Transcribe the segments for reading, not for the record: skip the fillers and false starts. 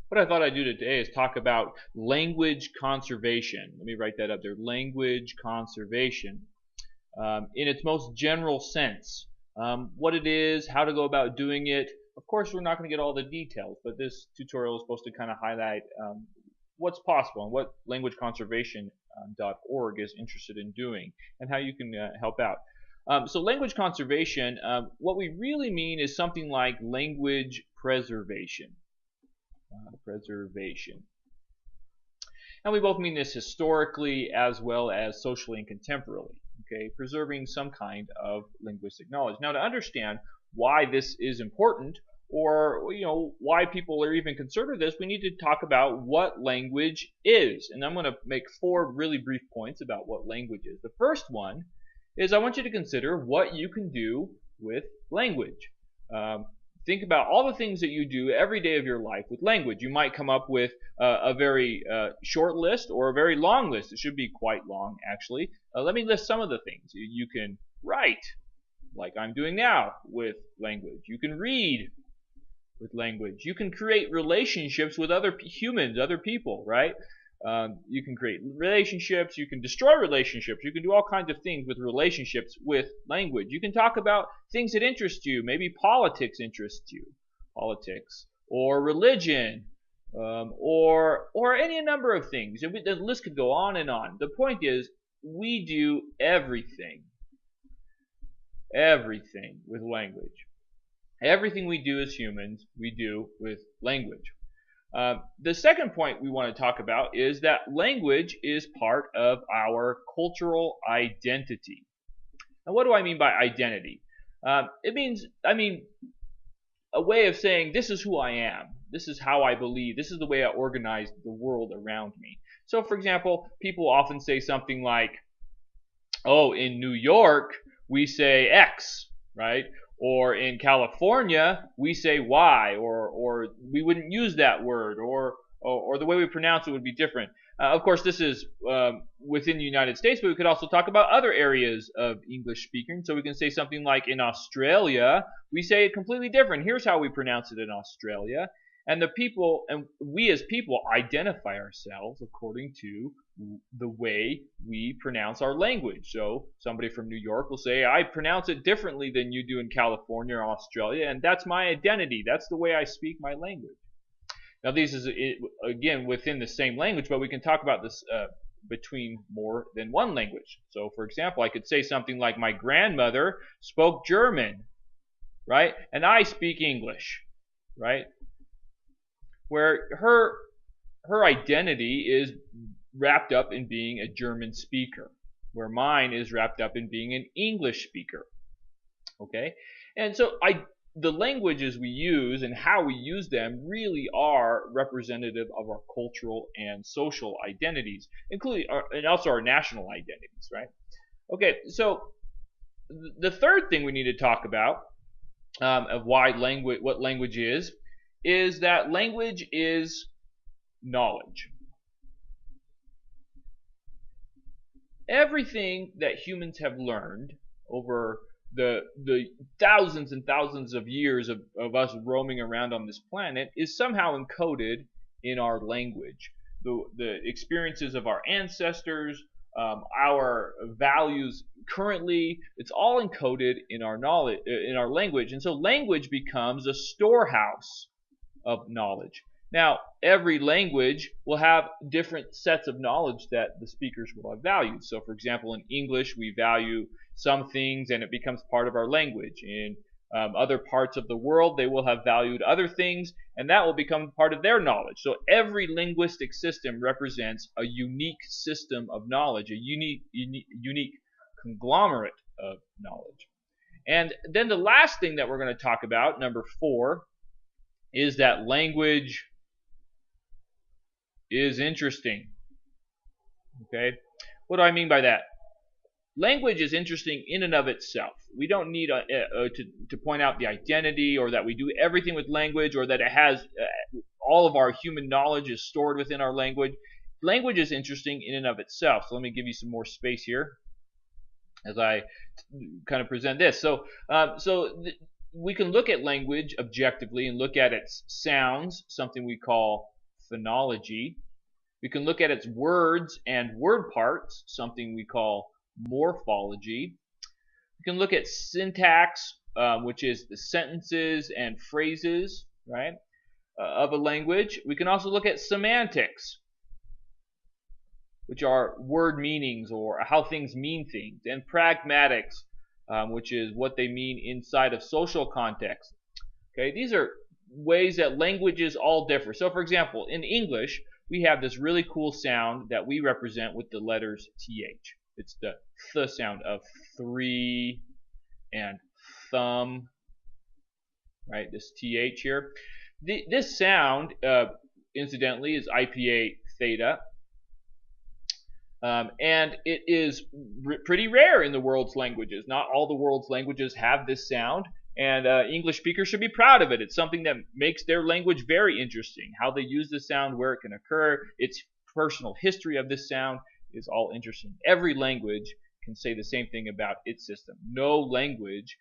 What I thought I'd do today is talk about language conservation. Let me write that up there. Language conservation in its most general sense. What it is, how to go about doing it. Of course, we're not going to get all the details, but this tutorial is supposed to kind of highlight what's possible and what languageconservation.org is interested in doing and how you can help out. So language conservation, what we really mean is something like language preservation. Preservation. And we both mean this historically as well as socially and contemporarily. Okay, preserving some kind of linguistic knowledge. Now, to understand why this is important, or why people are even concerned with this, we need to talk about what language is. And I'm going to make 4 really brief points about what language is. The first one is I want you to consider what you can do with language. Think about all the things that you do every day of your life with language. You might come up with a very short list or a very long list. It should be quite long, actually. Let me list some of the things. You can write, like I'm doing now, with language. You can read with language. You can create relationships with other humans, other people, right? You can create relationships. You can destroy relationships. You can do all kinds of things with relationships with language. You can talk about things that interest you. Maybe politics interests you, politics, or religion, or any number of things. And the list could go on and on. The point is, we do everything with language. Everything we do as humans, we do with language. The second point we want to talk about is that language is part of our cultural identity. Now, what do I mean by identity? It means, a way of saying this is who I am. This is how I believe. This is the way I organize the world around me. So, for example, people often say something like, oh, in New York, we say X, right? Or in California, we say Y, or we wouldn't use that word, or the way we pronounce it would be different. Of course, this is within the United States, but we could also talk about other areas of English speaking. So we can say something like in Australia, we say it completely different. Here's how we pronounce it in Australia. And we as people identify ourselves according to the way we pronounce our language. So somebody from New York will say, I pronounce it differently than you do in California or Australia, and that's my identity. That's the way I speak my language. Now, this is, again, within the same language, but we can talk about this between more than one language. So, for example, I could say something like, my grandmother spoke German, right? And I speak English, right? Where her identity is wrapped up in being a German speaker, where mine is wrapped up in being an English speaker. Okay? And so the languages we use and how we use them really are representative of our cultural and social identities, including and also our national identities, right? Okay, so the third thing we need to talk about of what language is that language is knowledge. Everything that humans have learned over the thousands and thousands of years of us roaming around on this planet is somehow encoded in our language. The experiences of our ancestors, our values currently, it's all encoded in our knowledge, in our language. And so language becomes a storehouse of knowledge. Now, every language will have different sets of knowledge that the speakers will have valued. So, for example, in English, we value some things and it becomes part of our language. In other parts of the world, they will have valued other things and that will become part of their knowledge. So every linguistic system represents a unique system of knowledge, a unique conglomerate of knowledge. And then the last thing that we're going to talk about, number 4, is that language is interesting. Okay? What do I mean by that? Language is interesting in and of itself. We don't need to point out the identity or that we do everything with language or that it has all of our human knowledge is stored within our language. Language is interesting in and of itself. So let me give you some more space here as I kind of present this. So we can look at language objectively and look at its sounds, something we call phonology. We can look at its words and word parts, something we call morphology. We can look at syntax, which is the sentences and phrases, right, of a language. We can also look at semantics, which are word meanings or how things mean things, and pragmatics, which is what they mean inside of social context. Okay, these are ways that languages all differ. So, for example, in English, we have this really cool sound that we represent with the letters TH. It's the th sound of three and thumb, right? This TH here. This sound, incidentally, is IPA theta. And it is pretty rare in the world's languages. Not all the world's languages have this sound, and English speakers should be proud of it. It's something that makes their language very interesting. How they use the sound, where it can occur, its personal history of this sound is all interesting. Every language can say the same thing about its system. No language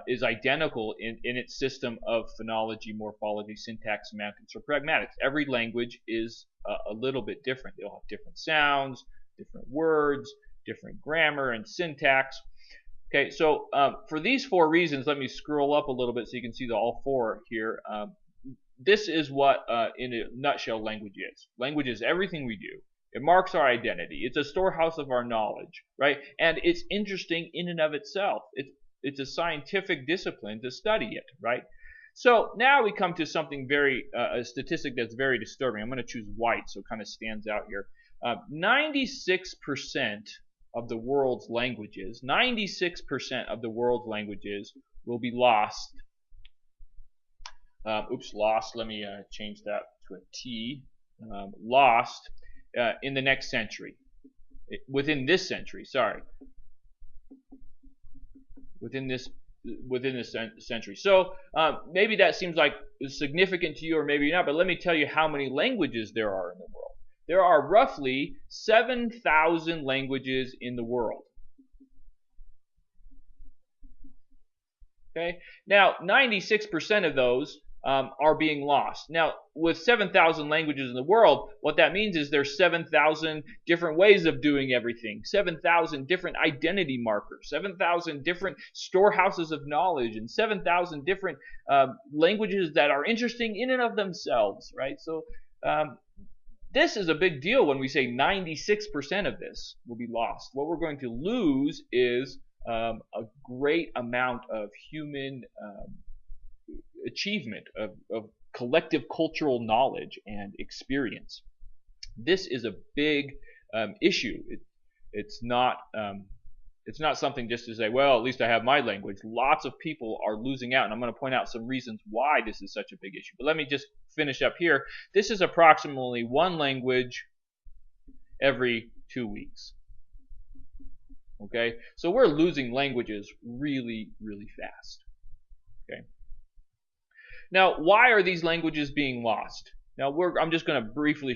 is identical in its system of phonology, morphology, syntax, semantics, or pragmatics. Every language is a little bit different. They'll have different sounds, different words, different grammar and syntax. Okay, so for these four reasons, let me scroll up a little bit so you can see all four here. This is what, in a nutshell, language is. Language is everything we do. It marks our identity. It's a storehouse of our knowledge, right? And it's interesting in and of itself. It's a scientific discipline to study it, right? So now we come to something a statistic that's very disturbing. I'm going to choose white, so it kind of stands out here. 96% of the world's languages, 96% of the world's languages will be lost. Lost. Let me change that to a T. Lost in the next century. Within this century, sorry. Within this century. So maybe that seems like significant to you, or maybe not, but let me tell you how many languages there are in the world. There are roughly 7,000 languages in the world. Okay? Now, 96% of those are being lost. Now, with 7,000 languages in the world, what that means is there's 7,000 different ways of doing everything, 7,000 different identity markers, 7,000 different storehouses of knowledge, and 7,000 different languages that are interesting in and of themselves, right? So this is a big deal when we say 96% of this will be lost. What we're going to lose is a great amount of human achievement, of collective cultural knowledge and experience. This is a big issue. It's not something just to say, well, at least I have my language. Lots of people are losing out, and I'm going to point out some reasons why this is such a big issue. But let me just finish up here. This is approximately one language every 2 weeks. Okay, so we're losing languages really, really fast. Okay. Now, why are these languages being lost? Now, I'm just going to briefly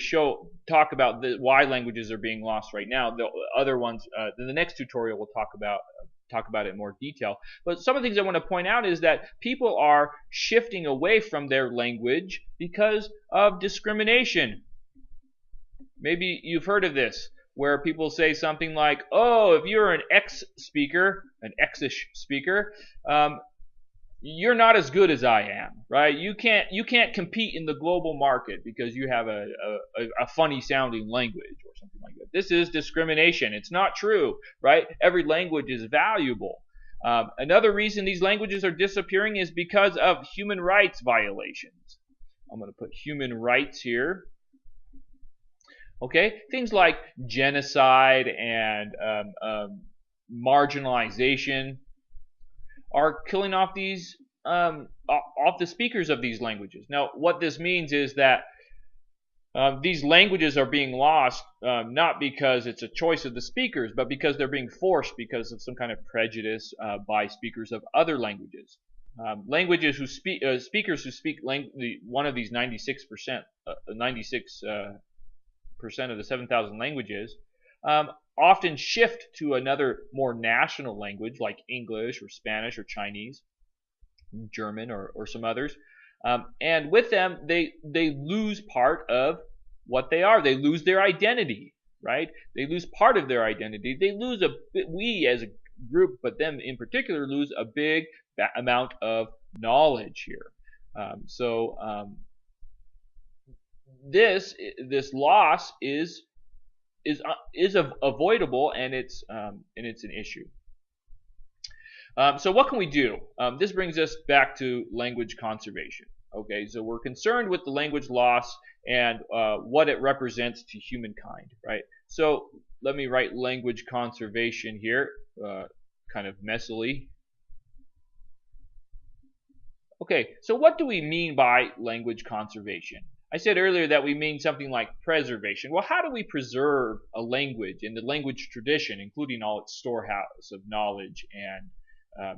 talk about why languages are being lost right now. The other ones, in the next tutorial, we'll talk about it in more detail. But some of the things I want to point out is that people are shifting away from their language because of discrimination. Maybe you've heard of this, where people say something like, "Oh, if you're an X speaker, an X-ish speaker, you're not as good as I am, right? You can't compete in the global market because you have a funny sounding language," or something like that. This is discrimination. It's not true, right? Every language is valuable. Another reason these languages are disappearing is because of human rights violations. I'm going to put human rights here. Okay, things like genocide and marginalization are killing off the speakers of these languages. Now, what this means is that these languages are being lost not because it's a choice of the speakers, but because they're being forced because of some kind of prejudice by speakers of other languages. Speakers who speak one of these 96% of the 7,000 languages often shift to another more national language like English or Spanish or Chinese, German or some others, And with them, they lose part of what they are. They lose their identity, right? They lose part of their identity. They lose we as a group, but them in particular, lose a big amount of knowledge here. This loss is avoidable, and it's an issue. So what can we do? This brings us back to language conservation. Okay, so we're concerned with the language loss and what it represents to humankind, right? So let me write language conservation here, kind of messily. Okay, so what do we mean by language conservation? I said earlier that we mean something like preservation. Well, how do we preserve a language and the language tradition, including all its storehouse of knowledge and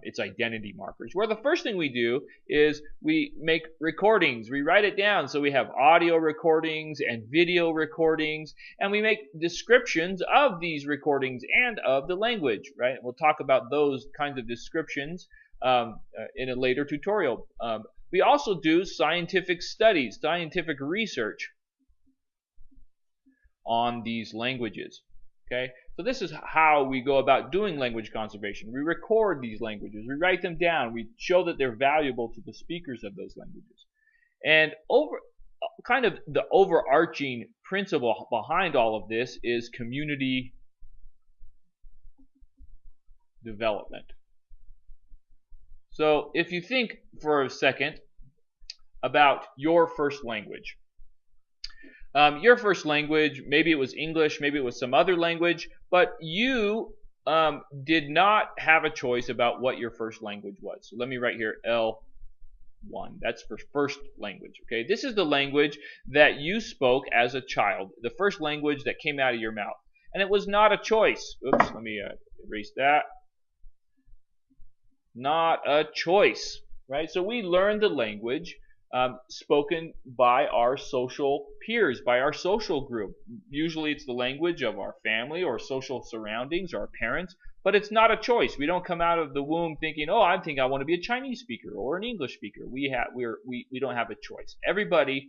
its identity markers? Well, the first thing we do is we make recordings. We write it down. So we have audio recordings and video recordings, and we make descriptions of these recordings and of the language, right? We'll talk about those kinds of descriptions in a later tutorial. We also do scientific studies, scientific research on these languages. Okay, so this is how we go about doing language conservation. We record these languages, we write them down, we show that they're valuable to the speakers of those languages. And kind of the overarching principle behind all of this is community development. So if you think for a second about your first language. Your first language, maybe it was English, maybe it was some other language, but you did not have a choice about what your first language was. So let me write here L1. That's for first language. Okay, this is the language that you spoke as a child, the first language that came out of your mouth. And it was not a choice. Oops, let me erase that. Not a choice, right? So we learned the language spoken by our social peers, by our social group. Usually it's the language of our family or social surroundings, our parents, but it's not a choice. We don't come out of the womb thinking, oh, I think I want to be a Chinese speaker or an English speaker. We don't have a choice. Everybody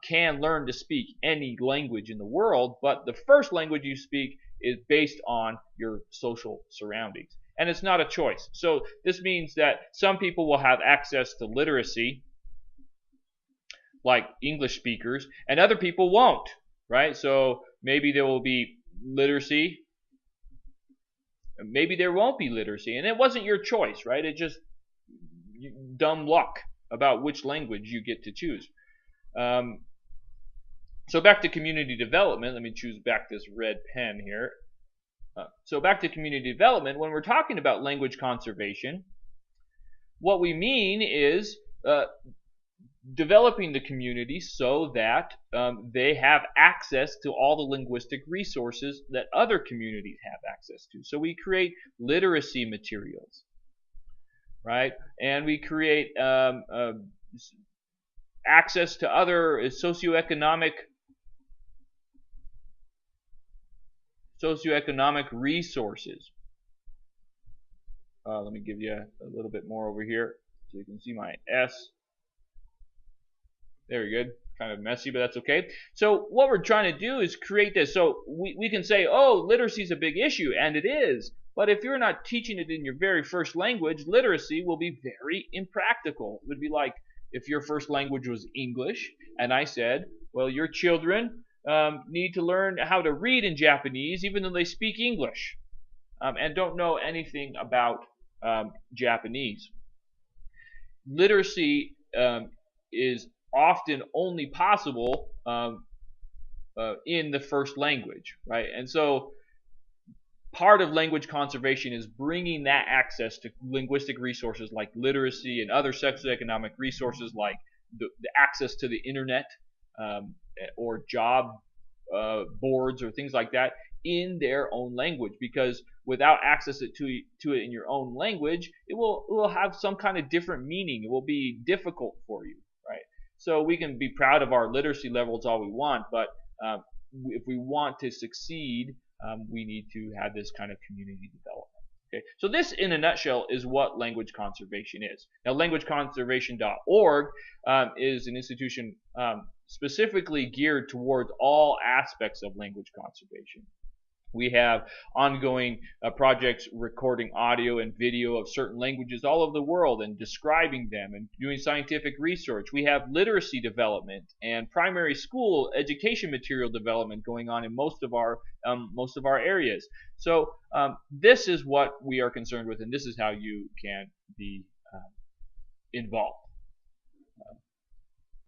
can learn to speak any language in the world, but the first language you speak is based on your social surroundings. And it's not a choice. So this means that some people will have access to literacy, like English speakers, and other people won't, right? So maybe there will be literacy, maybe there won't be literacy, and it wasn't your choice, right? It just dumb luck about which language you get to choose. So back to community development. Let me choose back this red pen here. So back to community development. When we're talking about language conservation, what we mean is developing the community so that they have access to all the linguistic resources that other communities have access to. So we create literacy materials, right? And we create access to other socioeconomic resources. Let me give you a little bit more over here so you can see my S. Very good. Kind of messy, but that's okay. So what we're trying to do is create this. So we can say, oh, literacy is a big issue, and it is. But if you're not teaching it in your very first language, literacy will be very impractical. It would be like if your first language was English, and I said, well, your children need to learn how to read in Japanese, even though they speak English, and don't know anything about Japanese. Literacy is often only possible in the first language, right? And so part of language conservation is bringing that access to linguistic resources like literacy and other socioeconomic resources like the access to the internet or job boards or things like that in their own language, because without access to it in your own language, it will have some kind of different meaning. It will be difficult for you, right? So we can be proud of our literacy levels all we want, but if we want to succeed, we need to have this kind of community development. Okay, so this, in a nutshell, is what language conservation is. Now, languageconservation.org is an institution specifically geared towards all aspects of language conservation. We have ongoing projects recording audio and video of certain languages all over the world and describing them and doing scientific research. We have literacy development and primary school education material development going on in most of our areas. So this is what we are concerned with, and this is how you can be involved.